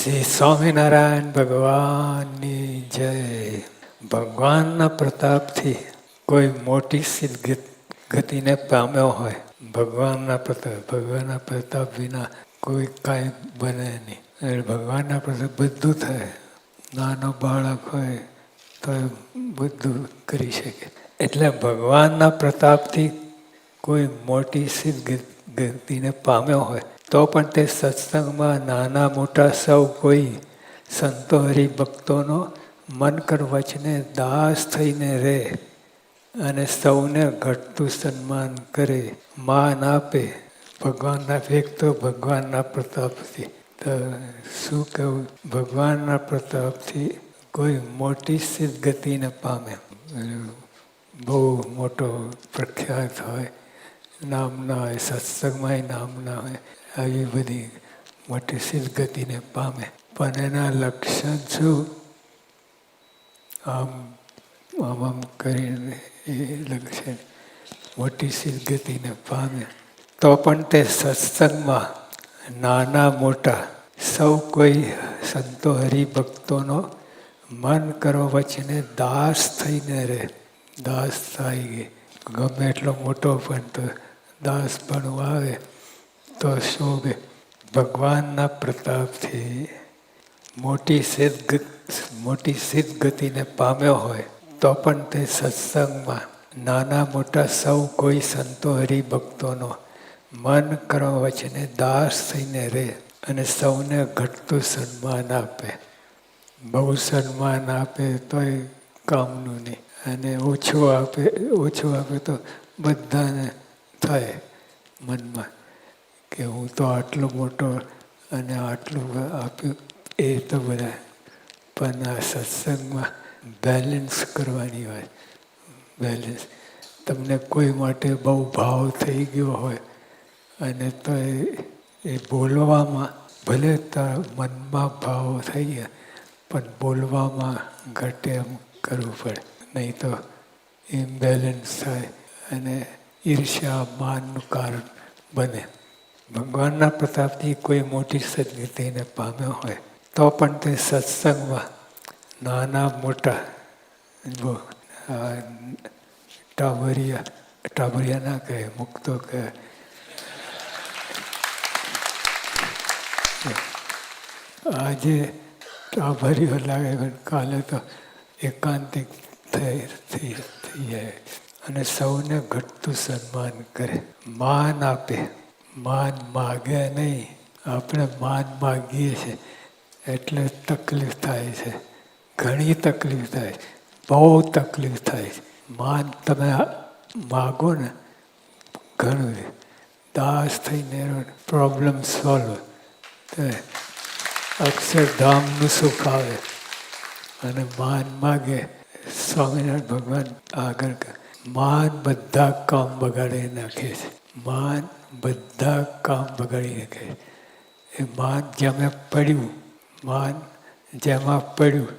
શ્રી સ્વામિનારાયણ ભગવાનની જય. ભગવાનના પ્રતાપથી કોઈ મોટી સિદ્ધ ગતિને પામ્યો હોય, ભગવાનના પ્રતાપ વિના કોઈ કાંઈ બને નહીં. એટલે ભગવાનના પ્રતાપ બધું થાય. નાનો બાળક હોય તો બધું કરી શકે. એટલે ભગવાનના પ્રતાપથી કોઈ મોટી સિદ્ધ ગતિને પામ્યો હોય તો પણ તે સત્સંગમાં નાના મોટા સૌ કોઈ સંતો હરિભક્તોનો મન કર વચને દાસ થઈને રહે અને સૌને ઘટતું સન્માન કરે, માન આપે. ભગવાનના એક તો ભગવાનના પ્રતાપથી તો શું કહેવું, ભગવાનના પ્રતાપથી કોઈ મોટી સિદ્ધ ગતિને પામે, બહુ મોટો પ્રખ્યાત હોય, નામના હોય, સત્સંગમાં નામના હોય, આવી બધી મોટી સિદ્ધ ગતિને પામે. પણ એના લક્ષણ શું? આમ કરીને એ લક્ષણ મોટી સિદ્ધ ગતિને પામે તો પણ તે સત્સંગમાં નાના મોટા સૌ કોઈ સંતો હરિભક્તોનો મન કરો વચને દાસ થઈને રહે. દાસ થઈ ગઈ, ગમે એટલો મોટો પણ તો દાસ પણ આવે તો શોભે. ભગવાનના પ્રતાપથી મોટી સિદ્ધ ગતિને પામ્યો હોય તો પણ તે સત્સંગમાં નાના મોટા સૌ કોઈ સંતો હરિભક્તોનો મન કરવા વચને દાસ થઈને રહે અને સૌને ઘટતું સન્માન આપે. બહુ સન્માન આપે તોય કામનું નહીં, અને ઓછું આપે તો બધાને થાય મનમાં કે હું તો આટલો મોટો અને આટલું આપ્યું. એ તો બધા પણ આ સત્સંગમાં બેલેન્સ કરવાની હોય. બેલેન્સ તમને કોઈ માટે બહુ ભાવ થઈ ગયો હોય અને તો એ બોલવામાં ભલે મનમાં ભાવ થઈ ગયા પણ બોલવામાં ઘટે એમ કરવું પડે, નહીં તો ઇમ્બેલેન્સ થાય અને ઈર્ષ્યા માનનું કારણ બને. ભગવાનના પ્રતાપથી કોઈ મોટી સદગતિને પામ્યો હોય તો પણ તે સત્સંગમાં નાના મોટા ટાબરિયા ના કહે, મુક્તો કહે, આજે ટાબરિયો લાગે પણ કાલે તો એકાંતિક થઈ જાય અને સૌને ઘટતું સન્માન કરે, માન આપે. માન માગે નહીં, આપણે માન માગીએ છીએ એટલે તકલીફ થાય છે, ઘણી તકલીફ થાય, બહુ તકલીફ થાય છે. માન તમે માગો ને ઘણું દાસ થઈને પ્રોબ્લેમ સોલ્વ, અક્ષરધામનું સુખ આવે. અને માન માગે, સ્વામિનારાયણ ભગવાન આગળ માન બધા કામ બગાડી નાખે છે. માન બધા કામ બગાડી નાખે છે. એ માન જેમાં પડ્યું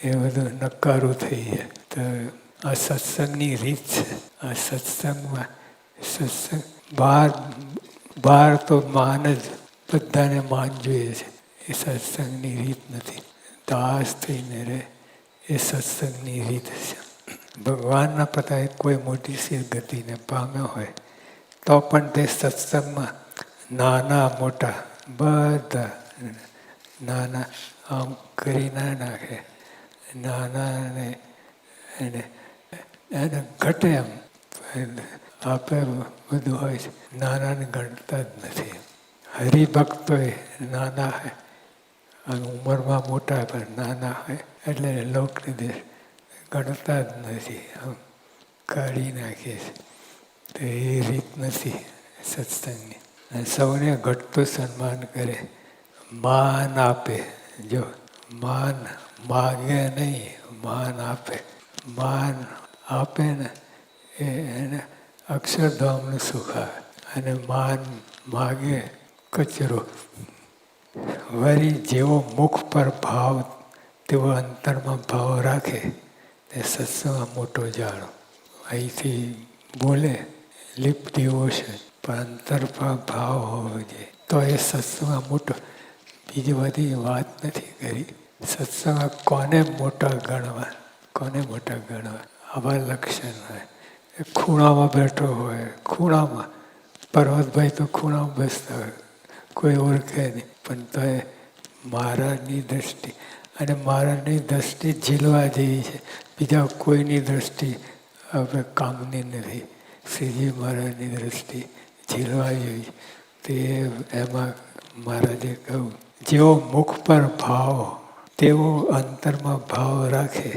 એ બધું નકારું થઈ જાય. તો આ સત્સંગની રીત છે. આ સત્સંગ બહાર તો માન જ, બધાને માન જોઈએ છે. એ સત્સંગની રીત નથી. દાસ થઈને રહે એ સત્સંગની રીત છે. ભગવાનના પતાએ કોઈ મોટી સિદ્ધ ગતિને પામ્યો હોય તો પણ તે સત્સંગમાં નાના મોટા બધા નાના આમ કરી ના નાખે, નાનાને એને ઘટે એમ આપે બધું હોય છે. નાનાને ગણતા જ નથી. હરિભક્તો નાના હોય, ઉંમરમાં મોટા પણ નાના હોય એટલે લોકની દેશ ગણતા જ નથી, આમ કાઢી નાખીએ છે. તો એ રીત નથી સત્સંગની. સૌને ઘટતું સન્માન કરે, માન આપે. જો માન માગે નહીં, માન આપે. માન આપે ને એને અક્ષરધામનું સુખ આવે. અને માન માગે કચરો. વળી જેવો મુખ પર ભાવ તેવો અંતરમાં ભાવ રાખે તે સત્સંગમાં મોટો જાણો. અહીંથી બોલે લિપ ડિવોશન, પણ અંતરમાં ભાવ હોવો જોઈએ તો એ સત્સંગમાં મોટો. બીજી બધી વાત નથી કરી. સત્સંગમાં કોને મોટા ગણવા, કોને મોટા ગણવા, આવા લક્ષણ હોય. ખૂણામાં બેઠો હોય, ખૂણામાં પર્વતભાઈ તો ખૂણામાં બેસતા હોય, કોઈ ઓળખે નહીં, પણ તો એ મહારાજની દ્રષ્ટિ, અને મહારાજની દ્રષ્ટિ ઝીલવા જેવી છે. બીજા કોઈની દ્રષ્ટિ હવે કામની નથી. શ્રીજી મહારાજની દ્રષ્ટિ ઝીલવા જેવી. તે એમાં મહારાજે કહ્યું, જેવો મુખ પર ભાવ તેવો અંતરમાં ભાવ રાખે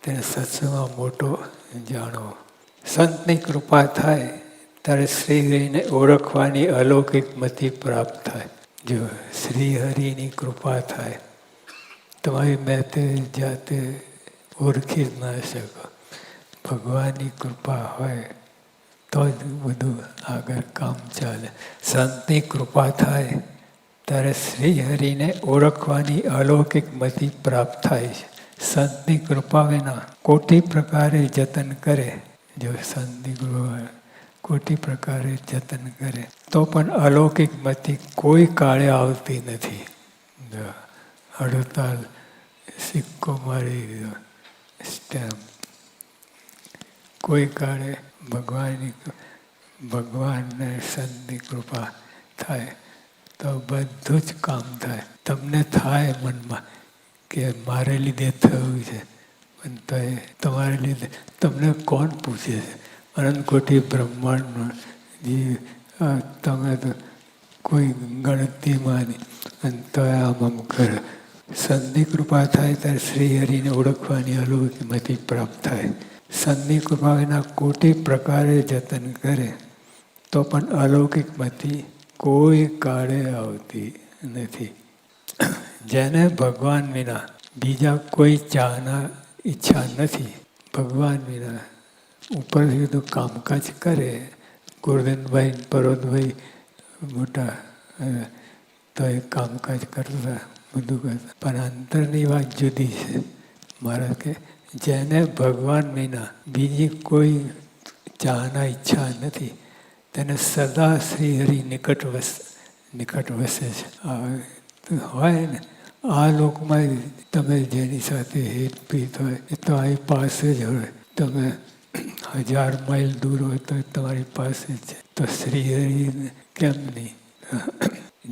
તેને સત્સંગમાં મોટો જાણો. સંતની કૃપા થાય ત્યારે શ્રીહરિને ઓળખવાની અલૌકિક મતિ પ્રાપ્ત થાય. જો શ્રીહરિની કૃપા થાય, તમારી મેતે જાતે ઓળખી જ ના શકો. ભગવાનની કૃપા હોય તો જ બધું આગળ કામ ચાલે. સંતની કૃપા થાય ત્યારે શ્રીહરિને ઓળખવાની અલૌકિક મતિ પ્રાપ્ત થાય છે. સંતની કૃપા વિના કોટી પ્રકારે જતન કરે, જો સંતની કૃપા કોટી પ્રકારે જતન કરે તો પણ અલૌકિક મતિ કોઈ કાળે આવતી નથી. હડતાલ સિક્કો મારી દીધો, સ્ટેમ્પ. કોઈ કાળે ભગવાનને સંતની કૃપા થાય તો બધું જ કામ થાય. તમને થાય મનમાં કે મારે લીધે થયું છે, પણ તો એ તમારે લીધે તમને કોણ પૂછે છે? અનંત કોટી બ્રહ્માંડમાં તમે તો કોઈ ગણતરીમાં નહીં, અને તો આમ કરે. સંતની કૃપા થાય ત્યારે શ્રીહરિને ઓળખવાની અનુમતિ પ્રાપ્ત થાય. સંતની કૃપા વિના કોટી પ્રકારે જતન કરે તો પણ અલૌકિક મતિ કોઈ કાળે આવતી નથી. જેને ભગવાન વિના બીજા કોઈ ચાહના ઈચ્છા નથી, ભગવાન વિના ઉપરથી તો કામકાજ કરે. ગોરધનભાઈ પર્વતભાઈ મોટા તો એ કામકાજ કરતા, બધું કરતા, પણ અંતરની વાત જુદી છે. મારા કે જેને ભગવાન વિના બીજી કોઈ ચાહના ઈચ્છા નથી તેને સદા શ્રીહરિ નિકટ વસે છે. હોય ને આ લોકમાં તમે જેની સાથે હેતપ્રીત હોય એ તો અહીં પાસે જ હોય. તમે 1000 માઇલ દૂર હોય તો તમારી પાસે જ છે. તો શ્રીહરિ કેમ નહીં?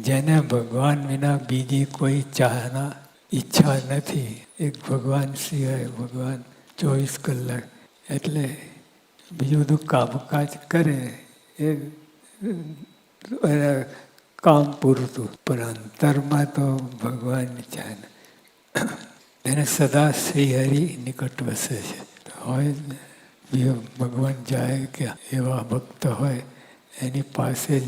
જેને ભગવાન વિના બીજી કોઈ ચાહના ઈચ્છા નથી, એક ભગવાન સિવાય ભગવાન 24 કલાક, એટલે બીજું બધું કામકાજ કરે એ કામ પૂરતું, પણ અંતરમાં તો ભગવાનની ચાહના. એને સદા શ્રીહરિ નિકટ વસે છે. હોય ને ભગવાન જાય કે એવા ભક્ત હોય એની પાસે જ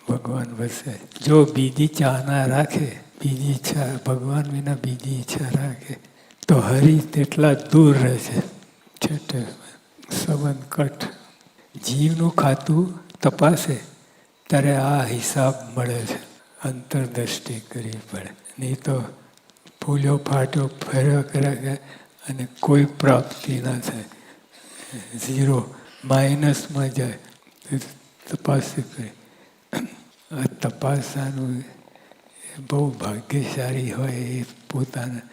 ભગવાન વસે. જો બીજી ચાહના રાખે, બીજી ઈચ્છા, ભગવાન વિના બીજી ઈચ્છા રાખે તો હરિ તેટલા દૂર રહે છે. છેટે સંબંધ કટ. જીવનું ખાતું તપાસે ત્યારે આ હિસાબ મળે છે. અંતરદ્રષ્ટિ કરવી પડે, નહીં તો ફૂલ્યો ફાટ્યો ફર્યા કર્યા અને કોઈ પ્રાપ્તિ ના થાય. 0 માઇનસમાં જાય. તપાસી કરી. આ તપાસવાનું બહુ ભાગ્યશાળી હોય એ પોતાના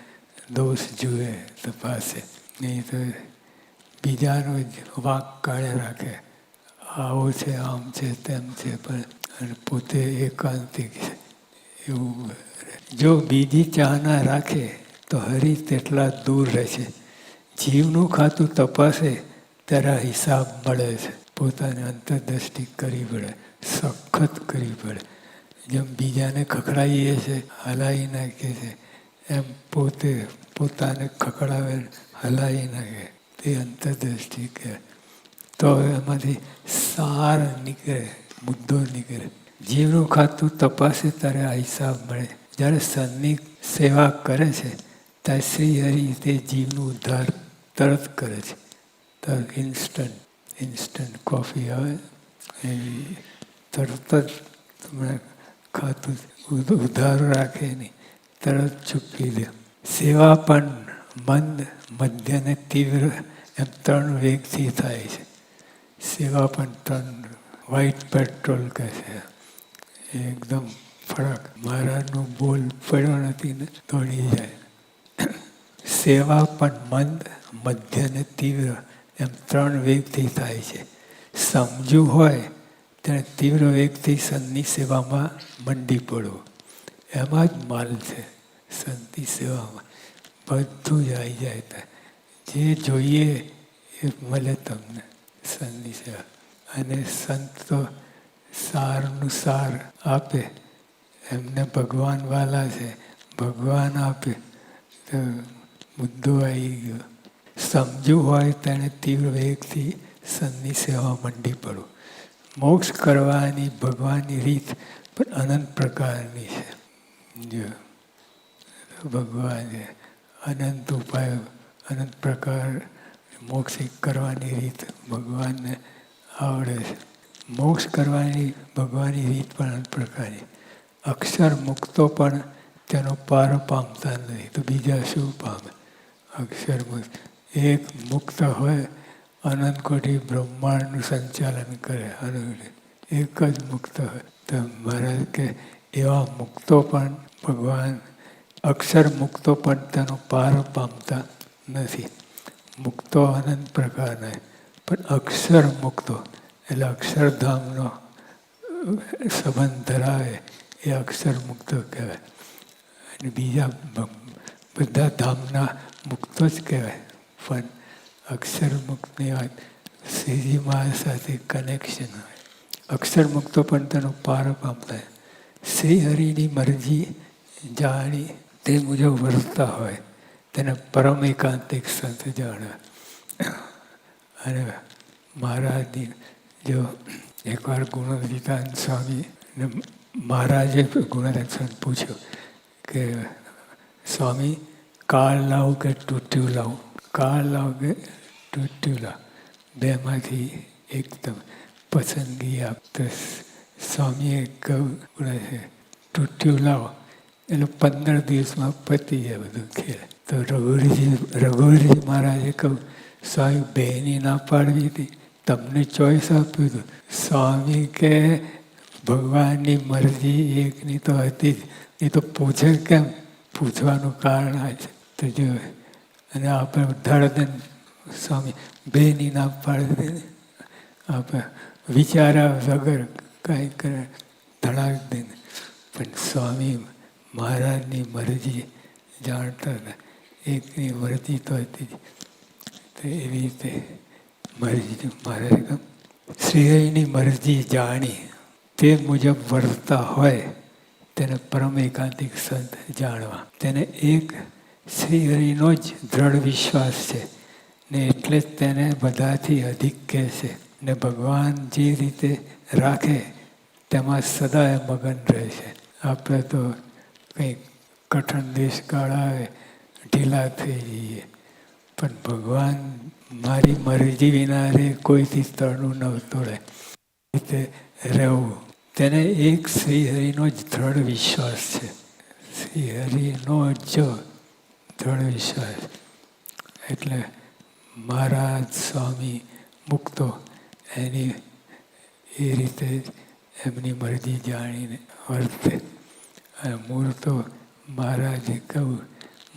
દોષ જુએ, તપાસે. નહીં તો બીજાનો જ વાંક કાઢે રાખે. આવો છે, આમ છે, તેમ છે, પણ પોતે એકાંતિક છે એવું. જો બીજી ચાહના રાખે તો હરિ તેટલા દૂર રહે છે. જીવનું ખાતું તપાસે ત્યારે હિસાબ મળે છે. પોતાની અંતરદ્રષ્ટિ કરવી પડે, સખત કરવી પડે. જેમ બીજાને ખખડાવીએ છે, હલાવી નાખીએ છે, એમ પોતે પોતાને ખખડાવે, હલાવી નાખે. તે અંતરદ્રષ્ટિ કહે. તો એમાંથી સાર નીકળે, મુદ્દો નીકળે. જીવનું ખાતું તપાસે ત્યારે આ હિસાબ મળે. જ્યારે સંતની સેવા કરે છે ત્યારે શ્રીહરિ તે જીવનું ઉદ્ધાર તરત કરે છે. તરત ઇન્સ્ટન્ટ કોફી આવે એ તરત જ તમને ખાતું ઉધાર રાખે નહીં, તરત ચૂકવી દે. સેવા પણ મંદ, મધ્ય અને તીવ્ર એમ 3 વેગથી થાય છે. સેવા પણ 3 વ્હાઇટ પેટ્રોલ કહે છે. એકદમ ફરક. મહારાજનો બોલ પડ્યો નથી ને દોડી જાય. સેવા પણ મંદ, મધ્ય ને તીવ્ર એમ 3 વેગથી થાય છે. સમજુ હોય ત્યારે તીવ્ર વેગથી સંતની સેવામાં મંડી પડવું. એમાં જ માલ છે. સંતની સેવામાં બધું જ આવી જાય. જે જોઈએ એ મળે તમને સંતની સેવા. અને સંત તો સારનું સાર આપે. એમને ભગવાન વાલા છે. ભગવાન આપે તો મુદ્દો આવી ગયો. સમજુ હોય તેને તીવ્ર વેગથી સંતની સેવા મંડી પડવું. મોક્ષ કરવાની ભગવાનની રીત પણ અનંત પ્રકારની છે. જો ભગવાન અનંત ઉપાયો, અનંત પ્રકાર મોક્ષ કરવાની રીત ભગવાનને આવડે છે. મોક્ષ કરવાની ભગવાનની રીત પણ અનંત પ્રકારની. અક્ષર મુક્તો પણ તેનો પાર પામતા નથી તો બીજા શું પામે? અક્ષર મુક્ત એક મુક્ત હોય અનંત કોટી બ્રહ્માંડનું સંચાલન કરે. એક જ મુક્ત હોય તો મહારાજ કે એવા મુક્તો પણ ભગવાન અક્ષર મુક્તો પણ તેનો પાર પામતા નથી. મુક્તો અનંત પ્રકારના પણ અક્ષર મુક્તો એટલે અક્ષરધામનો સંબંધ ધરાવે એ અક્ષર મુક્તો કહેવાય. અને બીજા બધા ધામના મુક્તો જ કહેવાય. પણ અક્ષર મુક્તની વાત શ્રીજી મહારાજ સાથે કનેક્શન હોય. અક્ષર મુક્તો પણ તેનો પાર પામતા શ્રી હરિની મરજી જાણી તે મુજબ વર્તતા હોય તેને પરમ એકાંતિક સંત જાણે. અને મહારાજની જો એકવાર ગુણવંતિતાન સ્વામી મહારાજે ગુણવંતિતાન સ્વામી પૂછ્યું કે સ્વામી કાળ લાવું કે તૂટ્યું લાવું? કાળ લાવ કે તૂટ્યું લાવ? બેમાંથી એકદમ પસંદગી આપતો સ્વામીએ કહ્યું તૂટ્યું લાવો એટલે 15 દિવસમાં પતી જાય બધું ખેલ. તો રઘુવીરજી મહારાજે કહ્યું સ્વામી બેની ના પાડવી હતી, તમને ચોઈસ આપ્યું હતું. સ્વામી કે ભગવાનની મરજી એકની તો હતી જ. એ તો પૂછે કેમ? પૂછવાનું કારણ આ છે. તો જો અને આપણે ધડદન સ્વામી બેની ના પાડી દે. આપણે વિચાર્યા વગર કાંઈ કરે ધડાવી દે. પણ સ્વામી મહારાજની મરજી જાણતા હતા. એકની મરજી તો હતી જ. તો એવી રીતે મરજી મહારાજ શ્રીહરિની મરજી જાણી તે મુજબ વર્તતા હોય તેને પરમ એકાંતિક સંત જાણવા. તેને એક શ્રીહરિનો જ દ્રઢ વિશ્વાસ છે ને એટલે જ તેને બધાથી અધિક કહે છે. ને ભગવાન જે રીતે રાખે તેમાં સદાય મગન રહે છે. આપણે તો કંઈક કઠણ દેશકાળ આવે ઢીલા થઈ જઈએ. પણ ભગવાન મારી મરજી વિના રે કોઈથી તળનું ન તોડે રીતે રહેવું. તેને એક શ્રીહરિનો જ દ્રઢ વિશ્વાસ છે. શ્રીહરિનો જ દ્રઢ વિશ્વાસ. એટલે મહારાજ સ્વામી મુક્તો એની એ રીતે એમની મરજી જાણીને વર્તે. અને મૂળ તો મહારાજે કહ્યું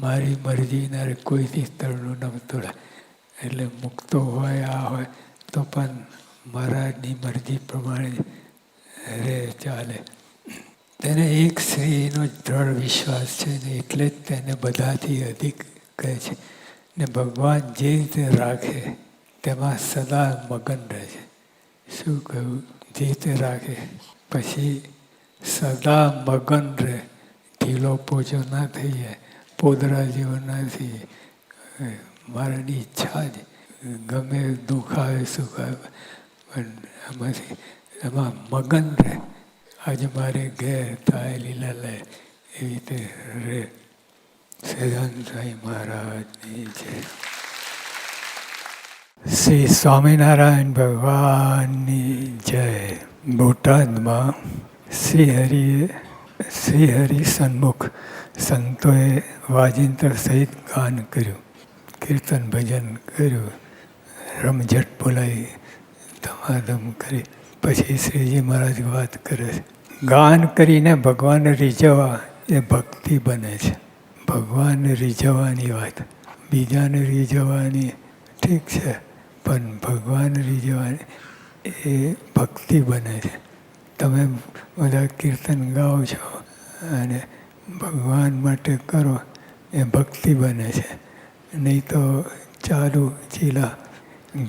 મારી મરજી ના કોઈથી તરણું ન તોડાય. એટલે મુક્તો હોય આ હોય તો પણ મહારાજની મરજી પ્રમાણે રે ચાલે. તેને એક શ્રીનો જ દ્રઢ વિશ્વાસ છે ને એટલે જ તેને બધાથી અધિક કહે છે. ને ભગવાન જે રીતે રાખે તેમાં સદા મગન રહે છે. શું કહ્યું? જે રીતે રાખે પછી સદા મગન રહે. ઢીલો પોચો ના થઈ જાય, પોદરા જેવો ના થઈ જાય. મારાની ઈચ્છા જ ગમે દુઃખ આવે સુખ આવે પણ એમાંથી એમાં મગન રહે. આજે મારે ઘેર થાય લીલા લે એવી રીતે રહે. સદાનંદ સ્વામી મહારાજની જય. શ્રી સ્વામિનારાયણ ભગવાનની જય. બોટાદમાં શ્રીહરિ સન્મુખ સંતોએ વાજિંત્ર સહિત ગાન કર્યું, કીર્તન ભજન કર્યું, રમઝટ બોલાવી ધમાધમ કરી. પછી શ્રીજી મહારાજ વાત કરે ગાન કરીને ભગવાનને રીઝવવા એ ભક્તિ બને છે. ભગવાનને રીઝવવાની વાત, બીજાને રીઝવવાની ઠીક છે, પણ ભગવાન રીઝવવાની એ ભક્તિ બને છે. તમે બધા કીર્તન ગાઓ છો અને ભગવાન માટે કરો એ ભક્તિ બને છે. નહીં તો ચાલુ ચીલા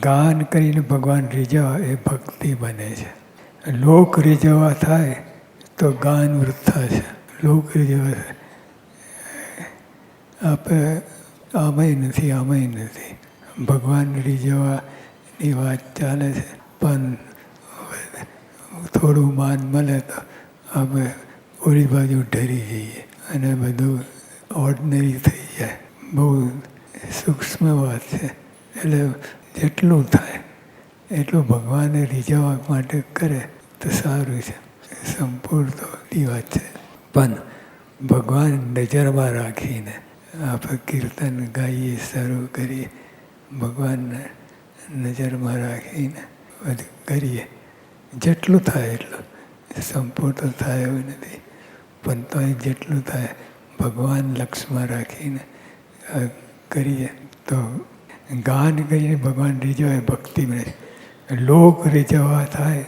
ગાન કરીને ભગવાન રીઝવવા એ ભક્તિ બને છે. લોક રીઝવવા થાય તો ગાન વૃથા છે. લોક રીઝવવા થાય આપણે આમાંય નથી, આમાંય નથી. ભગવાન રીઝવવાની વાત ચાલે છે, પણ થોડું માન મળે તો આપણે ઓલી બાજુ ઢરી જઈએ અને બધું ઓર્ડિનરી થઈ જાય. બહુ સૂક્ષ્મ વાત છે. એટલે જેટલું થાય એટલું ભગવાનને રીઝવવા માટે કરે તો સારું છે. સંપૂર્ણ તો બધી વાત છે, પણ ભગવાન નજરમાં રાખીને આપણે કીર્તન ગાઈએ, શરૂ કરીએ, ભગવાનને નજરમાં રાખીને બધું કરીએ. જેટલું થાય એટલું. સંપૂર્ણ તો થાય એવું નથી, પણ તોય જેટલું થાય ભગવાન લક્ષમાં રાખીને કરીએ તો ગાન કરીને ભગવાન રીઝવે ભક્તિ મળે. લોક રીઝવવા થાય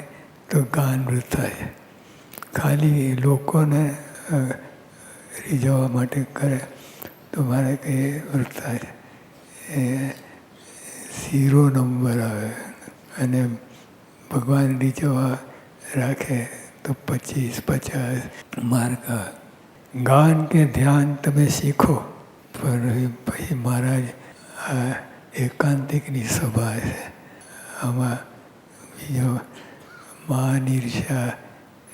તો ગાન વૃથા છે. ખાલી લોકોને રીઝવવા માટે કરે તો મારે કંઈ વૃથા છે. એ 0 નંબર આવે અને ભગવાન રીઝવવા રાખે તો 25-50 માર્ક આવે. ગાન કે ધ્યાન તમે શીખો, પણ પછી મહારાજ આ એકાંતિકની સભા છે, આમાં બીજો માન ઈર્ષ્યા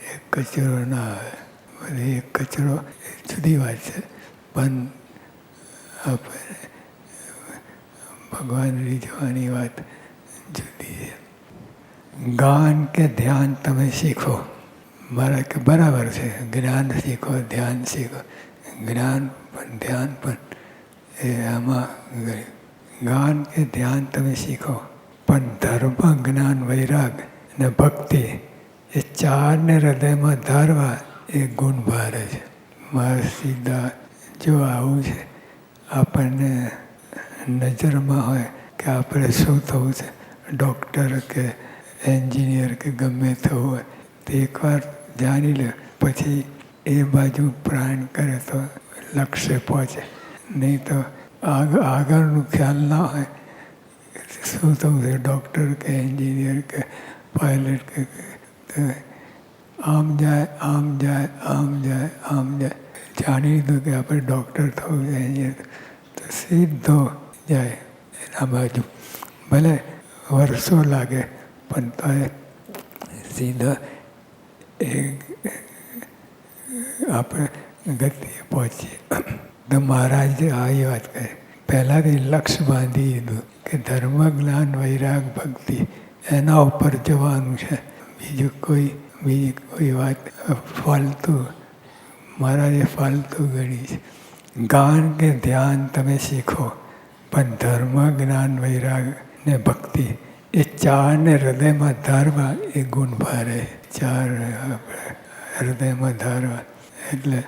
એ કચરો ના આવે. બધી એક કચરો જુદી વાત છે, પણ આપણે ભગવાન રીઝવવાની વાત જુદી છે. ગાન કે ધ્યાન તમે શીખો. મારા કે બરાબર છે, જ્ઞાન શીખો, ધ્યાન શીખો. જ્ઞાન પણ ધ્યાન પણ એ આમાં ગાન કે ધ્યાન તમે શીખો, પણ ધર્મ, જ્ઞાન, વૈરાગ અને ભક્તિ એ ચારને હૃદયમાં ધારવા એ ગુણ ભારે છે. મારે સીધા જો આવું છે, આપણને નજરમાં હોય કે આપણે શું થવું છે, ડૉક્ટર કે એન્જિનિયર કે ગમે થવું હોય તો એકવાર જાણી લે, પછી એ બાજુ પ્રાણ કરે તો લક્ષ્ય પહોંચે. નહીં તો આગળનું ખ્યાલ ના હોય શું થવું છે, ડૉક્ટર કે એન્જિનિયર કે પાયલટ કે આમ જાય, આમ જાય, આમ જાય, આમ જાય. જાણી લીધું કે આપણે ડૉક્ટર થવું છે, એન્જિનિયર તો સીધો જાય એના બાજુ. ભલે વર્ષો લાગે પણ તો સીધા એ આપણે ગતિએ પહોંચીએ. તો મહારાજ આવી વાત કહે, પહેલાંથી લક્ષ્ય બાંધી દીધું કે ધર્મ, જ્ઞાન, વૈરાગ, ભક્તિ એના ઉપર જવાનું છે. બીજી કોઈ વાત ફાલતુ મહારાજે ફાલતુ ગણી છે. ગાન કે ધ્યાન તમે શીખો, પણ ધર્મ, જ્ઞાન, વૈરાગ ને ભક્તિ એ ચારને હૃદયમાં ધારવા એ ગુણ ભારે. ચાર હૃદયમાં ધારવા એટલે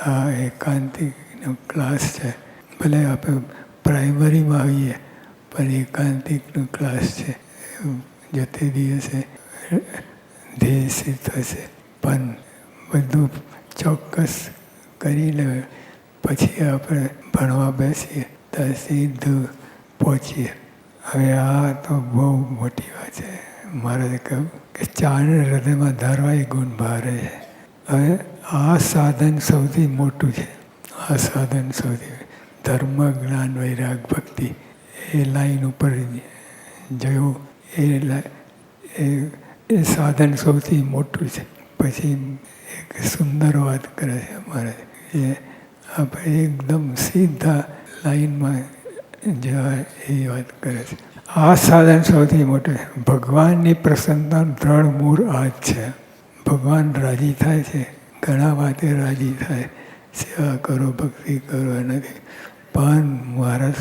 આ એકાંતિકનો ક્લાસ છે. ભલે આપણે પ્રાઇમરીમાં આવીએ પણ એકાંતિકનો ક્લાસ છે. જતે દિવસે ધ્યેય સિદ્ધ થશે, પણ બધું ચોક્કસ કરી લે પછી આપણે ભણવા બેસીએ તો સીધું પહોંચીએ. હવે આ તો બહુ મોટી વાત છે. મહારાજે કહ્યું કે ચારને હૃદયમાં ધારવા એ ગુણ ભારે છે. હવે આ સાધન સૌથી મોટું છે. આ સાધન સૌથી ધર્મ, જ્ઞાન, વૈરાગ, ભક્તિ એ લાઈન ઉપર જયું એ સાધન સૌથી મોટું છે. પછી એક સુંદર વાત કરે છે મહારાજ, એ આપણે એકદમ સીધા લાઈનમાં જવાય એ વાત કરે છે. આ સાધન સૌથી મોટું છે. ભગવાનની પ્રસન્નતાનું દ્રઢ મૂળ આ જ છે. ભગવાન રાજી થાય છે, ઘણા વાતે રાજી થાય, સેવા કરો, ભક્તિ કરો એનાથી. પણ મારા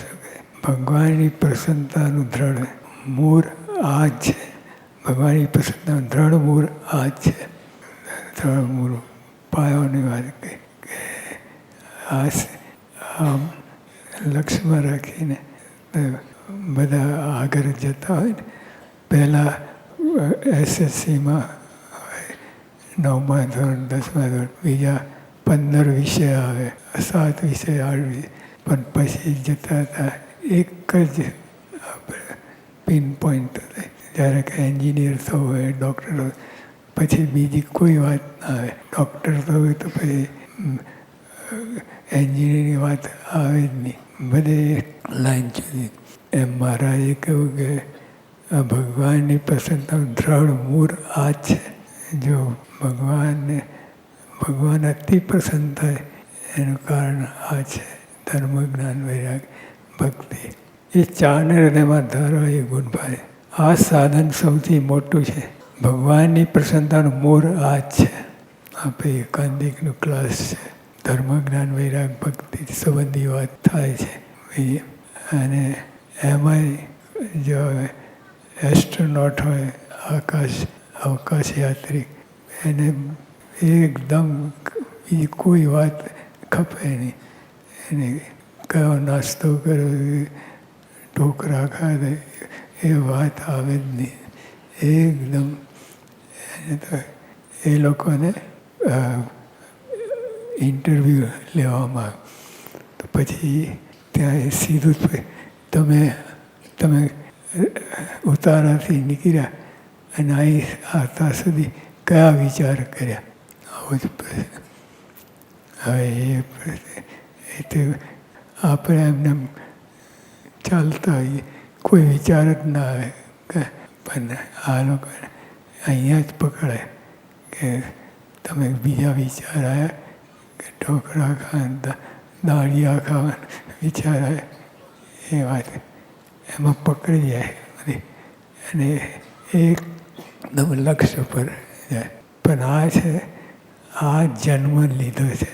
ભગવાનની પ્રસન્નતાનું દ્રઢ મૂળ આ જ છે. ભગવાનની પ્રસન્નતાનું દ્રઢ મૂળ આ જ છે. ત્રણ મૂળ પાયોની વાત કહી કે આમ લક્ષ્યમાં રાખીને બધા આગળ જતા હોય ને. પહેલાં એસએસસીમાં નવમા ધોરણ 10મા ધોરણ બીજા 15 વિષય આવે, 7 વિષય 8 વિષય, પણ પછી જતા હતા એક જ પિન પોઈન્ટ થાય. જ્યારે કે એન્જિનિયર થવું હોય, ડૉક્ટર હોય, પછી બીજી કોઈ વાત ના આવે. ડૉક્ટર થવું હોય તો પછી એન્જિનિયરની વાત આવે જ નહીં, બધે લાઈન જુદી. એમ મહારાજે કહ્યું કે આ ભગવાનની પ્રસન્નતાનું દ્રઢ મૂળ આ જ છે. જો ભગવાન અતિ પ્રસન્ન થાય એનું કારણ આ છે, ધર્મ, જ્ઞાન, વૈરાગ, ભક્તિ. એ ચારને હૃદયમાં ધારો એ ગુણ ભારે. આ સાધન સૌથી મોટું છે. ભગવાનની પ્રસન્નતાનું મૂળ આ જ છે. આપણે એકાંતિકનું ક્લાસ છે. ધર્મ, જ્ઞાન, વૈરાગ, ભક્તિ સંબંધી વાત થાય છે. અને એમાંય જો એસ્ટ્રોનોટ હોય, અવકાશ યાત્રી, એને એકદમ બીજી કોઈ વાત ખપે નહીં. એને કયો નાસ્તો કર્યો, ઢોકળા ખાધા, એ વાત આવે જ નહીં. એકદમ એને તો એ લોકોને ઇન્ટરવ્યૂ લેવામાં તો પછી ત્યાં સીધું તમે ઉતારાથી નીકળ્યા અને અહીં આવતા સુધી કયા વિચાર કર્યા? આવો જ પ્રશ્ન. હવે એ તો આપણે એમને ચાલતા હોઈએ, કોઈ વિચાર જ ના આવે. પણ આ લોકો અહીંયા જ પકડાય કે તમે બીજા વિચાર આવ્યા કે ઢોકળા ખાવા, દાળિયા ખાવાના વિચાર આવ્યા, એ વાત એમાં પકડી જાય બધી. અને એકદમ લક્ષ્ય પર જાય. પણ આ છે, આ જન્મ લીધો છે,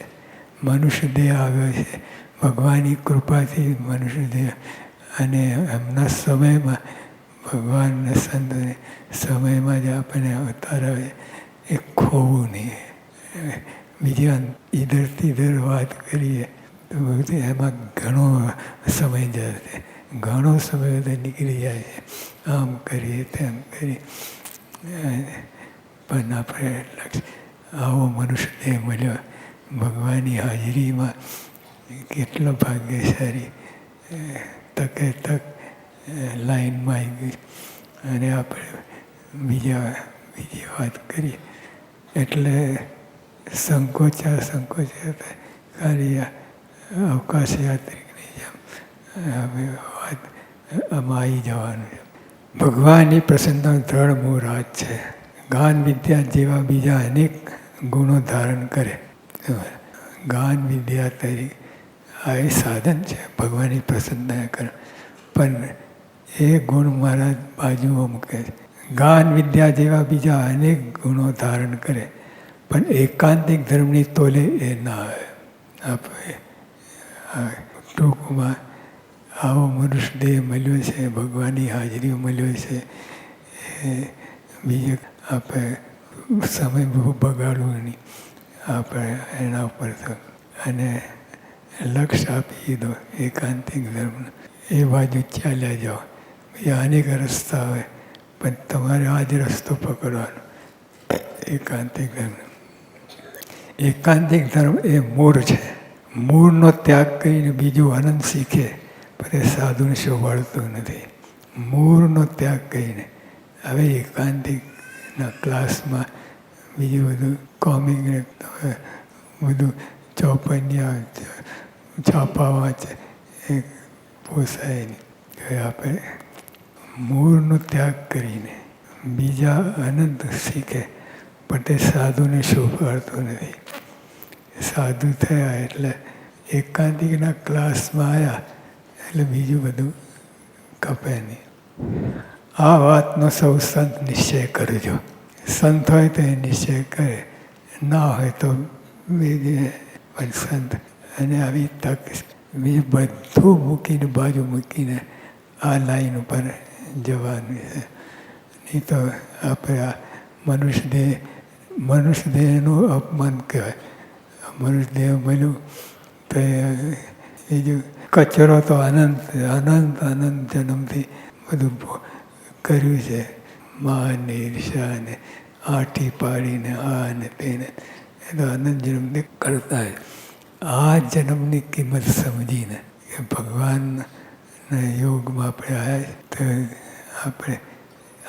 મનુષ્ય દેહ આવ્યો છે, ભગવાનની કૃપાથી મનુષ્ય દેહ. અને એમના સમયમાં ભગવાનના સંતોને સમયમાં જ આપણને અવતાર આવે, એ ખોવું નહીં. બીજી ઈધરથી ઈધર વાત કરીએ તો એમાં ઘણો સમય જશે, ઘણો સમય તો નીકળી જાય છે. આમ કરીએ તેમ કરીએ, પણ આપણે આવો મનુષ્ય દેહ મળ્યો ભગવાનની હાજરીમાં, કેટલો ભાગ્યશાળી. તકે તક લાઈનમાં આવી ગઈ. અને આપણે બીજી વાત કરીએ એટલે સંકોચા ખાલી અવકાશ યાત્રિકની જેમ હવે વાત આમાં આવી જવાનું છે. ભગવાનની પ્રસન્નતાનું દ્રઢ મૂળ આ જ છે. જ્ઞાન વિદ્યા જેવા બીજા અનેક ગુણો ધારણ કરે. જ્ઞાન વિદ્યા તરીકે આ એ સાધન છે ભગવાનની પ્રસન્નતા કરે. પણ એ ગુણ મારા બાજુમાં મૂકે છે. જ્ઞાન વિદ્યા જેવા બીજા અનેક ગુણો ધારણ કરે, પણ એકાંતિક ધર્મની તોલે એ ના આવે. આપણે ટૂંકમાં આવો મનુષ્ય દેહ મળ્યો છે, ભગવાનની હાજરી મળ્યો છે. એ બીજે આપણે સમય બહુ બગાડવું નહીં આપણે એના ઉપર તો. અને લક્ષ્ય આપી દીધો એકાંતિક ધર્મનો, એ બાજુ ચાલ્યા જાઓ. બીજા અનેક રસ્તા હોય, પણ તમારે આ જ રસ્તો પકડવાનો, એકાંતિક ધર્મ. એકાંતિક ધર્મ એ મૂળ છે. મૂળનો ત્યાગ કરીને બીજું આનંદ શીખે, પણ એ સાધુને શોભાડતું નથી. મૂળનો ત્યાગ કરીને હવે એકાંતિકના ક્લાસમાં બીજું બધું કોમિક બધું ચોપનિયા છાપા વાંચે, એ પોસાય નહીં. હવે આપણે મૂળનો ત્યાગ કરીને બીજા અનંત શીખે, પણ તે સાધુને શોભાડતું નથી. સાધુ થયા એટલે એકાંતિકના ક્લાસમાં આવ્યા એટલે બીજું બધું ખપે નહીં. આ વાતનો સૌ સંત નિશ્ચય કરજો. સંત હોય તો એ નિશ્ચય કરે, ના હોય તો પણ સંત. અને આવી તક બીજું બધું મૂકીને બાજુ મૂકીને આ લાઈન ઉપર જવાનું છે. નહીં તો આપણે આ મનુષ્ય દેહ મનુષ્ય દેહનું અપમાન કહેવાય. મનુષ્ય દેહ મળ્યું તો બીજું કચરો તો અનંત અનંત અનંત જન્મથી બધું કર્યું છે. માન ને ઈર્ષા ને આઠી પાડીને આ ને તેને એ તો અનંત જન્મથી કરતા હોય. આ જન્મની કિંમત સમજીને કે ભગવાનના યોગમાં આપણે આવ્યા તો આપણે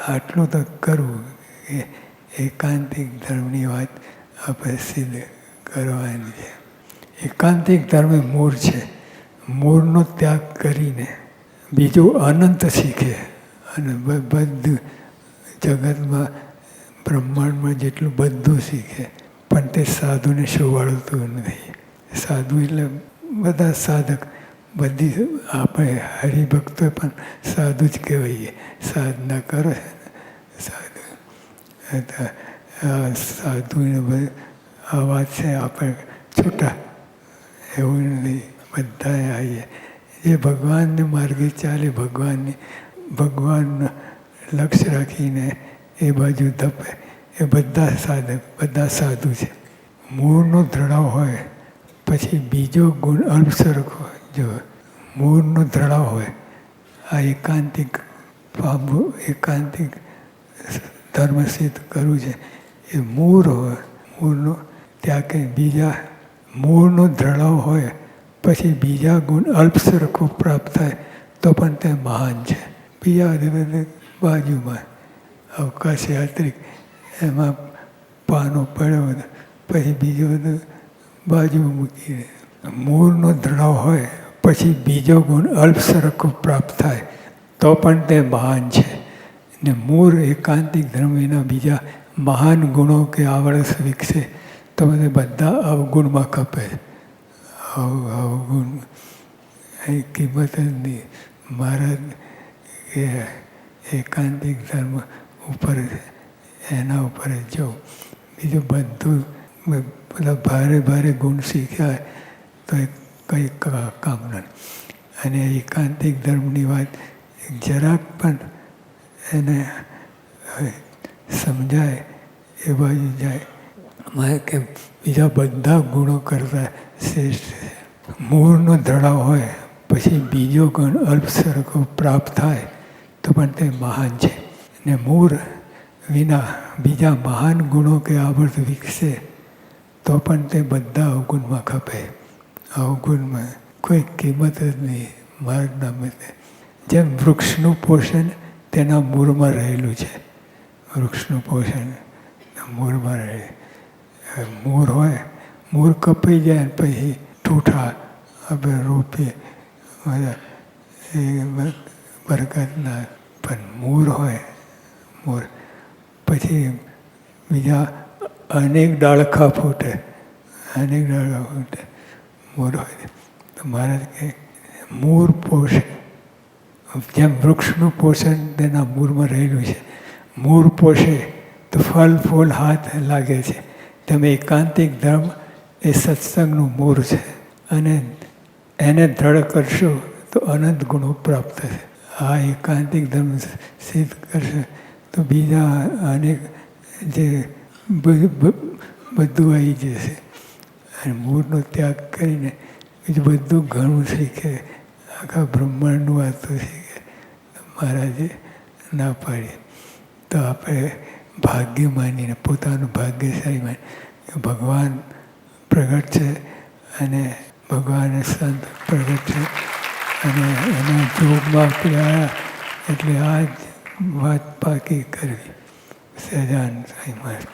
આટલું તો કરવું કે એકાંતિક ધર્મની વાત આપણે સિદ્ધ કરવાની છે. એકાંતિક ધર્મ એ મૂળ છે. મૂળનો ત્યાગ કરીને બીજું અનંત શીખે અને બધું જગતમાં બ્રહ્માંડમાં જેટલું બધું શીખે પણ તે સાધુને શોભાડતું નથી. સાધુ એટલે બધા સાધક બધી આપણે હરિભક્તો પણ સાધુ જ કહેવાઈએ. સાધના કરે સાધુ સાધુને આ વાત છે આપણે છૂટા એવું નથી. બધાએ આવીએ જે ભગવાનને માર્ગે ચાલે ભગવાનનું લક્ષ્ય રાખીને એ બાજુ ધપે એ બધા સાધક બધા સાધુ છે. મૂળનો દ્રઢાવ હોય પછી બીજો ગુણ અલ્પસરખો જો મૂળનો દ્રઢાવ હોય આ એકાંતિક પામવું એકાંતિક ધર્મ સિદ્ધ કરવું છે એ મૂળ હોય. મૂળનો ત્યાં કંઈ બીજા મૂળનો દ્રઢાવ હોય પછી બીજા ગુણ અલ્પસરખો પ્રાપ્ત થાય તો પણ તે મહાન છે. બીજા બધે બાજુમાં અવકાશ યાત્રિક એમાં પાનો પડ્યો પછી બીજું બધું બાજુમાં મૂકીને મૂળનો દ્રઢાવ હોય પછી બીજો ગુણ અલ્પસરખો પ્રાપ્ત થાય તો પણ તે મહાન છે. ને મૂળ એકાંતિક ધર્મ વિના બીજા મહાન ગુણો કે આવડત વિકસે તો બધા અવગુણમાં કપે. અવગુણ એ કિંમત જ નહીં. મહારાજ કે એકાંતિક ધર્મ ઉપર એના ઉપર જવું. બીજું બધું બધા ભારે ભારે ગુણ શીખ્યા તો એ કંઈ કામ નથી. અને એકાંતિક ધર્મની વાત જરાક પણ એને સમજાય એ બાજુ જાય મારે કે બીજા બધા ગુણો કરતાં શ્રેષ્ઠ છે. મૂળનો દ્રઢાવ હોય પછી બીજો ગુણ અલ્પસરખો પ્રાપ્ત થાય તો પણ તે મહાન છે. ને મૂળ વિના બીજા મહાન ગુણો કે આવડત વિકસે તો પણ તે બધા અવગુણમાં ખપે. અવગુણમાં કોઈ કિંમત જ નહીં માર્ગના મતે. જેમ વૃક્ષનું પોષણ તેના મૂળમાં રહેલું છે. વૃક્ષનું પોષણ મૂળમાં રહે. મૂળ હોય મૂળ કપાઈ જાય પછી ઠૂઠા આપણે રોપીએ બધા એ બરકતના પણ મૂળ હોય મૂળ પછી બીજા અનેક ડાળખા ફૂટે અનેક ડાળખા ફૂટે મૂળ હોય તો મહારાજ કહે મૂળ પોષણ જેમ વૃક્ષનું પોષણ તેના મૂળમાં રહેલું છે. મૂળ પોષે તો ફળ ફૂલ હાથ લાગે છે. તેમ એકાંતિક ધર્મ એ સત્સંગનું મૂળ છે અને એને દ્રઢ કરશો તો અનંત ગુણો પ્રાપ્ત થશે. આ એકાંતિક ધર્મ સિદ્ધ કરશે તો બીજા અનેક જે બધું આવી જશે. અને મૂળનો ત્યાગ કરીને બીજું બધું ઘણું શીખે. આખા બ્રહ્માંડનું વાતો શીખે. મહારાજે ના પાડી તો આપણે ભાગ્ય માનીને પોતાનું ભાગ્યશાળી માની ભગવાન પ્રગટ છે અને ભગવાન સંત પ્રગટ છે અને એના જોગમાં આપણે આવ્યા એટલે આ જ વાત પાકી કરવી. સહજાનંદ સ્વામી મહારાજ.